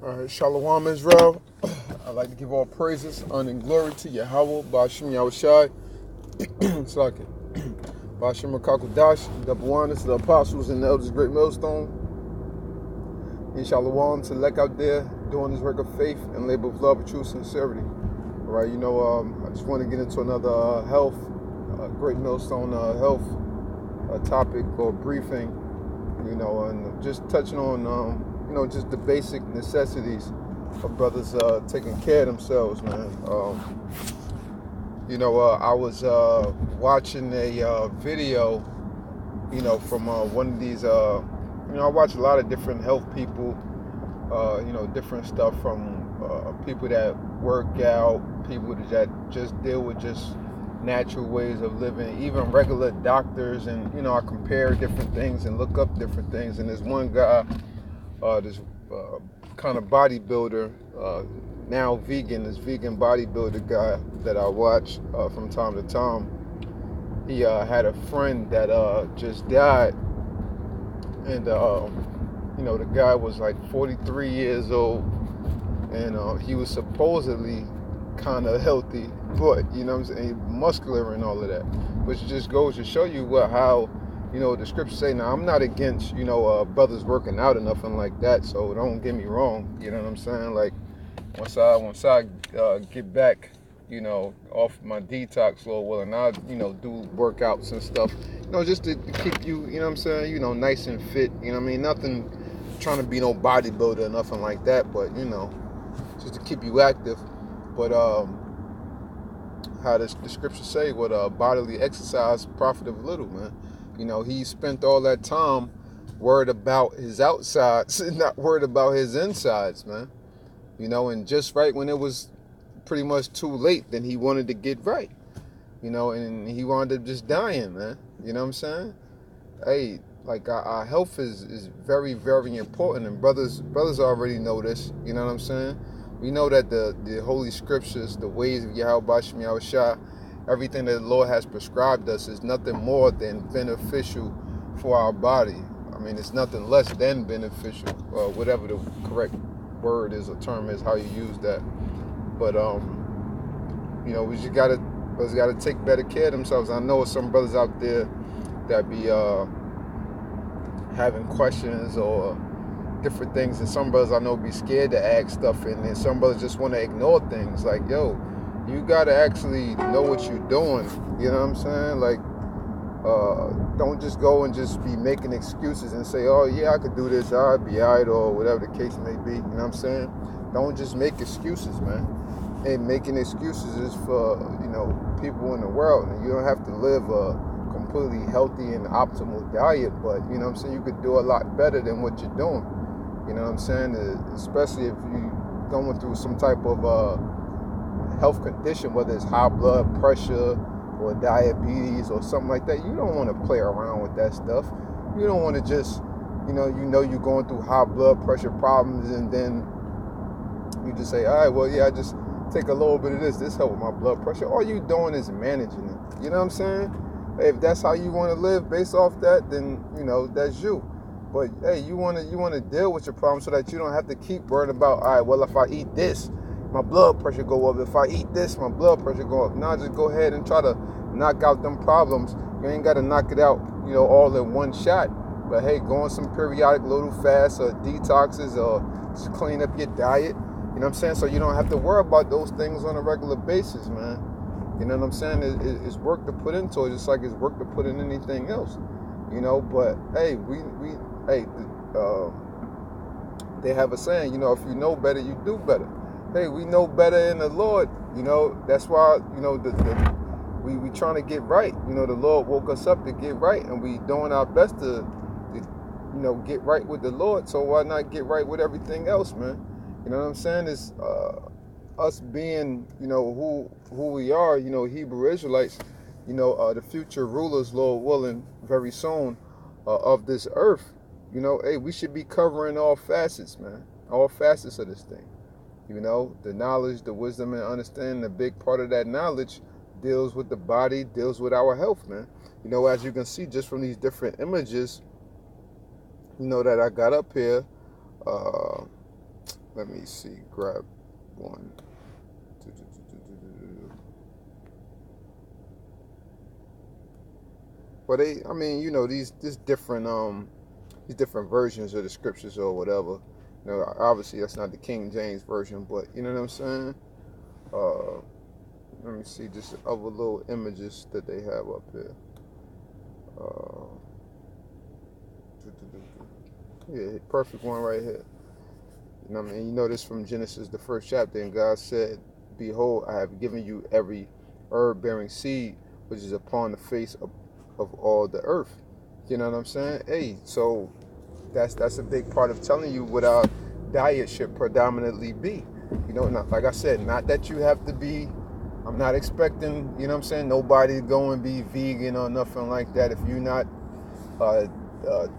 All right, Shalom Israel. I'd like to give all praises, honor, and glory to Yahweh, Ba'ashim Yahushai, Slaki, Ba'ashim Makakodash, the Bawanas, the apostles, and the elders, great millstone, and Shalom to Lek out there doing this work of faith and labor of love and true sincerity. All right, I just want to get into another great millstone health topic or briefing, and just touching on, just the basic necessities of brothers taking care of themselves, man. I was watching a video, from one of these, I watch a lot of different health people, different stuff from people that work out, people that just deal with just natural ways of living, even regular doctors, and I compare different things and look up different things. And there's one guy, this kind of bodybuilder, now vegan, this vegan bodybuilder guy that I watch from time to time. He had a friend that just died, and the guy was like 43 years old, and he was supposedly kind of healthy, but muscular and all of that, which just goes to show you how the scriptures say. Now, I'm not against brothers working out or nothing like that, so don't get me wrong. You know what I'm saying? Like once I get back off my detox, Lord willing, I do workouts and stuff, just to keep you what I'm saying, nice and fit. Nothing trying to be no bodybuilder or nothing like that, but just to keep you active. But how the scriptures say, what bodily exercise profiteth little, man. He spent all that time worried about his outsides, not worried about his insides, man. And just right when it was pretty much too late, then he wanted to get right, and he wound up just dying, man. You know what I'm saying? Hey, like our health is very, very important, and brothers already know this. You know what I'm saying? We know that the Holy Scriptures, the ways of Yahweh Bashim Yahushua, everything that the Lord has prescribed us is nothing more than beneficial for our body. I mean, it's nothing less than beneficial, whatever the correct word is or term is, how you use that. But we just gotta take better care of themselves. I know some brothers out there that be having questions or different things, and some brothers I know be scared to ask stuff, and some brothers just want to ignore things. Like, yo, you gotta actually know what you're doing. You know what I'm saying? Like, don't just go and just be making excuses and say, oh yeah, I could do this, I'll be alright, or whatever the case may be. You know what I'm saying? Don't just make excuses, man. And making excuses is for people in the world, and you don't have to live a completely healthy and optimal diet, but you know what I'm saying, you could do a lot better than what you're doing. You know what I'm saying? Especially if you're going through some type of health condition, whether it's high blood pressure or diabetes or something like that. You don't want to play around with that stuff. You don't want to just, you're going through high blood pressure problems, and then you just say, all right, well, yeah, I just take a little bit of this help with my blood pressure. All you doing is managing it. You know what I'm saying? If that's how you want to live based off that, then, that's you. But, hey, you want to deal with your problem so that you don't have to keep worrying about, all right, well, if I eat this, my blood pressure go up. If I eat this, my blood pressure go up. Now just go ahead and try to knock out them problems. You ain't got to knock it out, all in one shot. But, hey, go on some periodic little fasts or detoxes, or just clean up your diet. You know what I'm saying? So you don't have to worry about those things on a regular basis, man. You know what I'm saying? It's work to put into it, just like it's work to put in anything else. But hey, they have a saying, if you know better, you do better. Hey, we know better in the Lord. That's why, we trying to get right. The Lord woke us up to get right, and we doing our best to get right with the Lord. So why not get right with everything else, man? You know what I'm saying? It's us being, who we are, Hebrew Israelites, the future rulers, Lord willing, very soon, of this earth. Hey, we should be covering all facets, man. All facets of this thing. The knowledge, the wisdom, and understanding, a big part of that knowledge deals with the body, deals with our health, man. As you can see just from these different images, that I got up here, Let me see. Grab one. But I mean, these different versions of the scriptures or whatever. Obviously that's not the King James version, but you know what I'm saying. Let me see just other little images that they have up here. Yeah, perfect one right here. You know what I mean? You know this from Genesis, the first chapter, and God said, "Behold, I have given you every herb-bearing seed which is upon the face of all the earth." You know what I'm saying? Hey, so that's a big part of telling you what our diet should predominantly be. Not, like I said, not that you have to be. I'm not expecting, nobody to go and be vegan or nothing like that. If you're not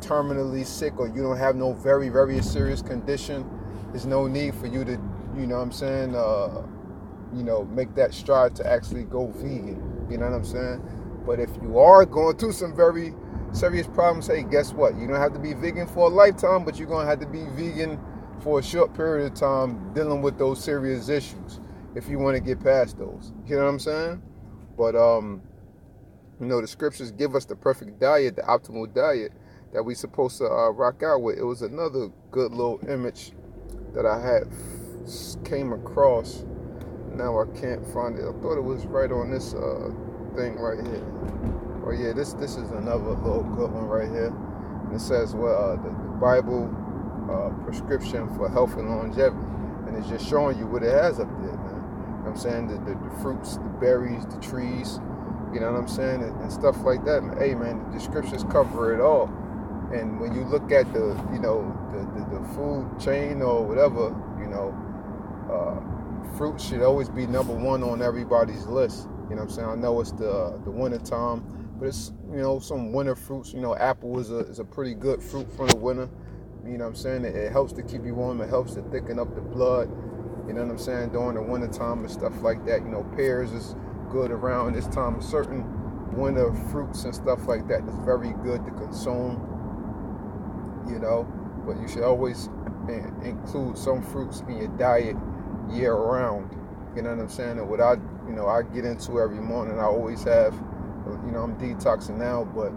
terminally sick or you don't have no very, very serious condition, there's no need for you to, make that stride to actually go vegan. You know what I'm saying? But if you are going through some very serious problems, hey, guess what? You don't have to be vegan for a lifetime, but you're going to have to be vegan for a short period of time dealing with those serious issues if you want to get past those. You know what I'm saying? But, the scriptures give us the perfect diet, the optimal diet that we supposed to rock out with. It was another good little image that I had came across. Now I can't find it. I thought it was right on this thing right here. Oh yeah, this is another little good one right here. And it says, well, the Bible prescription for health and longevity, and it's just showing you what it has up there, man. You know what I'm saying? The fruits, the berries, the trees, you know what I'm saying, and stuff like that. Hey man, the scriptures cover it all. And when you look at the food chain or whatever, fruit should always be number one on everybody's list. You know what I'm saying? I know it's the winter time, but it's some winter fruits. Apple is a pretty good fruit for the winter. You know what I'm saying? It helps to keep you warm. It helps to thicken up the blood. You know what I'm saying? During the winter time and stuff like that. Pears is good around this time. Certain winter fruits and stuff like that is very good to consume. But you should always include some fruits in your diet year round. You know what I'm saying? And what I get into every morning, I always have, I'm detoxing now, but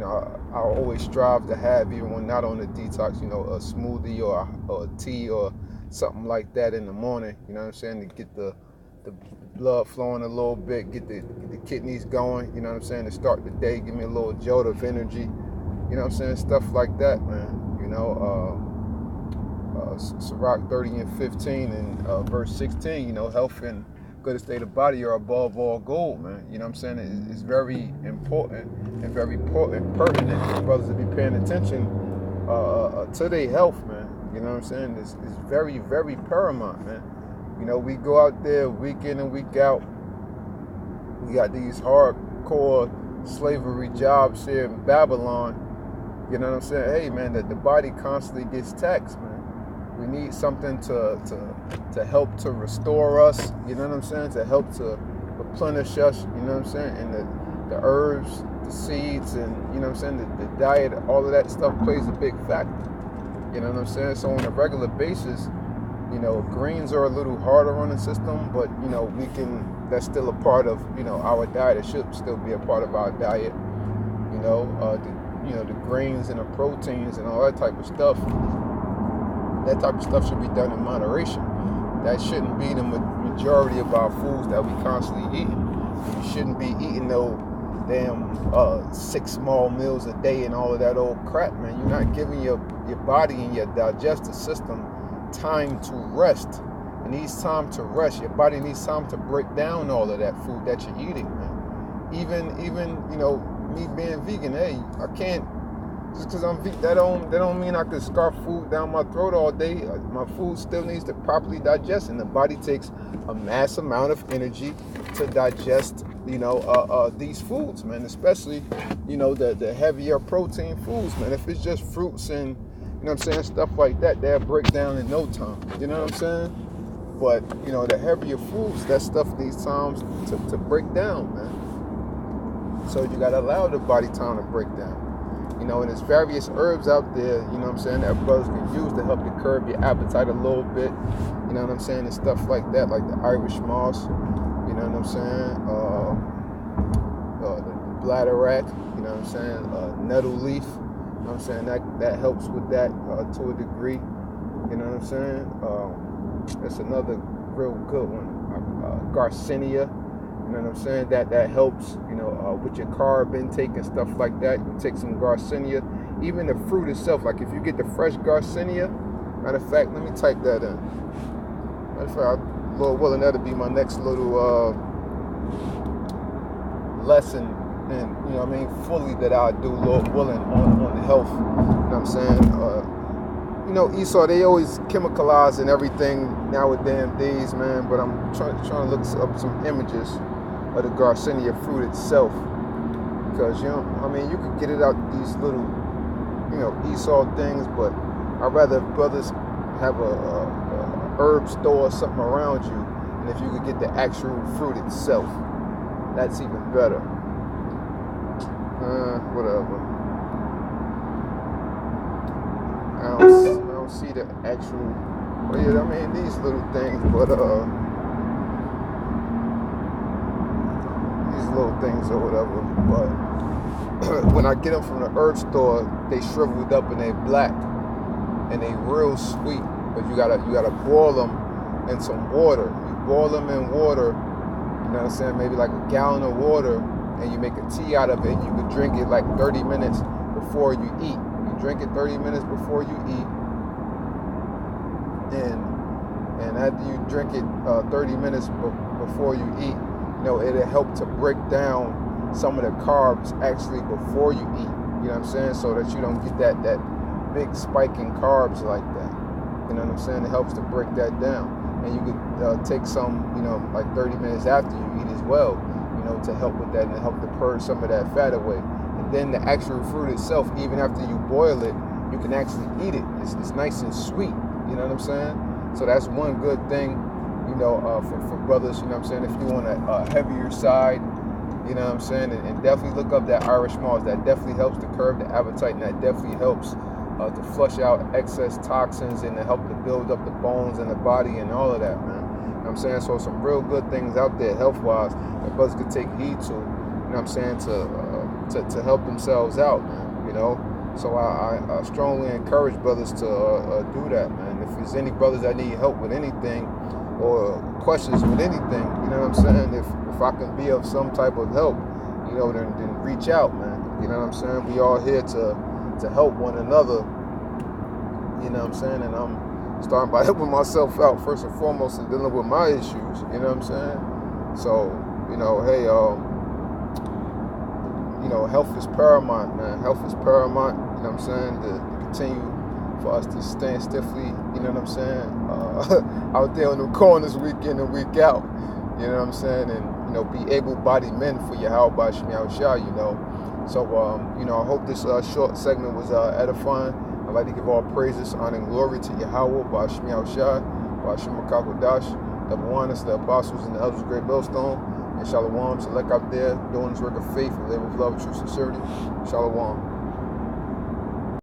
I always strive to have, even when not on the detox, a smoothie or a tea or something like that in the morning. You know what I'm saying? To get the blood flowing a little bit, get the kidneys going. You know what I'm saying? To start the day, give me a little jolt of energy. You know what I'm saying? Stuff like that, man. Sirach 30 and 15 and verse 16, health and good state of body are above all gold, man. You know what I'm saying? It's very important and very pertinent for brothers to be paying attention to their health, man. You know what I'm saying? It's very, very paramount, man. We go out there week in and week out. We got these hardcore slavery jobs here in Babylon. You know what I'm saying? Hey, man, that the body constantly gets taxed, man. We need something to help to restore us. You know what I'm saying? To help to replenish us. You know what I'm saying? And the herbs, the seeds, and you know what I'm saying? The diet, all of that stuff plays a big factor. You know what I'm saying? So on a regular basis, greens are a little harder on the system, but that's still a part of our diet. It should still be a part of our diet. The grains and the proteins and all that type of stuff. That type of stuff should be done in moderation. That shouldn't be the majority of our foods that we constantly eat. You shouldn't be eating no damn 6 small meals a day and all of that old crap, man. You're not giving your body and your digestive system time to rest. It needs time to rest. Your body needs time to break down all of that food that you're eating, man. Even me being vegan, hey, I can't, just because I'm vegan, that don't mean I can scarf food down my throat all day. My food still needs to properly digest, and the body takes a mass amount of energy to digest, these foods, man. Especially, the heavier protein foods, man. If it's just fruits and, stuff like that, they'll break down in no time. You know what I'm saying? But, the heavier foods, that stuff needs time to break down, man. So you gotta allow the body time to break down. You know, and there's various herbs out there, you know what I'm saying, that brothers can use to help you curb your appetite a little bit, you know what I'm saying, and stuff like that, like the Irish moss, you know what I'm saying, the bladderwrack, you know what I'm saying, nettle leaf, you know what I'm saying, that helps with that to a degree, you know what I'm saying. That's another real good one, Garcinia. You know what I'm saying? That helps, you know, with your carb intake and stuff like that. You take some Garcinia. Even the fruit itself, like if you get the fresh Garcinia, matter of fact, let me type that in. Matter of fact, Lord willing, that'll be my next little lesson, and you know what I mean, fully that I'll do, Lord willing, on the health. You know what I'm saying? You know, Esau, they always chemicalize and everything nowadays, man. But I'm trying to look up some images of the Garcinia fruit itself, because you know, I mean, you could get it out these little, you know, Esau things, but I'd rather brothers have a herb store or something around you, and if you could get the actual fruit itself, that's even better. Whatever. I don't see the actual. Well, yeah, I mean these little things, but these little things or whatever. But when I get them from the herb store, they shriveled up and they black, and they real sweet. But you gotta boil them in some water. You boil them in water. You know what I'm saying? Maybe like a gallon of water, and you make a tea out of it. And you could drink it like 30 minutes before you eat. Drink it 30 minutes before you eat, and after you drink it 30 minutes before you eat, you know, it'll help to break down some of the carbs actually before you eat. You know what I'm saying? So that you don't get that big spike in carbs like that. You know what I'm saying? It helps to break that down, and you could take some, you know, like 30 minutes after you eat as well, you know, to help with that and to help to purge some of that fat away. Then the actual fruit itself, even after you boil it, you can actually eat it. It's nice and sweet. You know what I'm saying? So that's one good thing, you know, for brothers. You know what I'm saying? If you want a heavier side, you know what I'm saying, and definitely look up that Irish moss. That definitely helps to curb the appetite, and that definitely helps to flush out excess toxins and to help to build up the bones in the body and all of that, man. You know what I'm saying? So some real good things out there health-wise that brothers could take heed to. You know what I'm saying? To help themselves out, man, you know. So I strongly encourage brothers to do that, man. If there's any brothers that need help with anything or questions with anything, you know what I'm saying, if I can be of some type of help, you know, then reach out, man. You know what I'm saying? We all here to help one another, you know what I'm saying? And I'm starting by helping myself out first and foremost and dealing with my issues, you know what I'm saying? So, you know, hey, you know, health is paramount, man. Health is paramount, you know what I'm saying, to continue for us to stand stiffly, you know what I'm saying, out there on the corners week in and week out, you know what I'm saying, and, you know, be able-bodied men for Yahweh Shemiah Shah, you know. So, you know, I hope this short segment was edifying. I'd like to give all praises, honor, and glory to Yahweh, Shemiah Shah, Shem HaKadosh, the Bawanas, the apostles, and the elders of Great Millstone. And Shalom, select out there, doing this work of faith, and live with love and true sincerity. Shalom.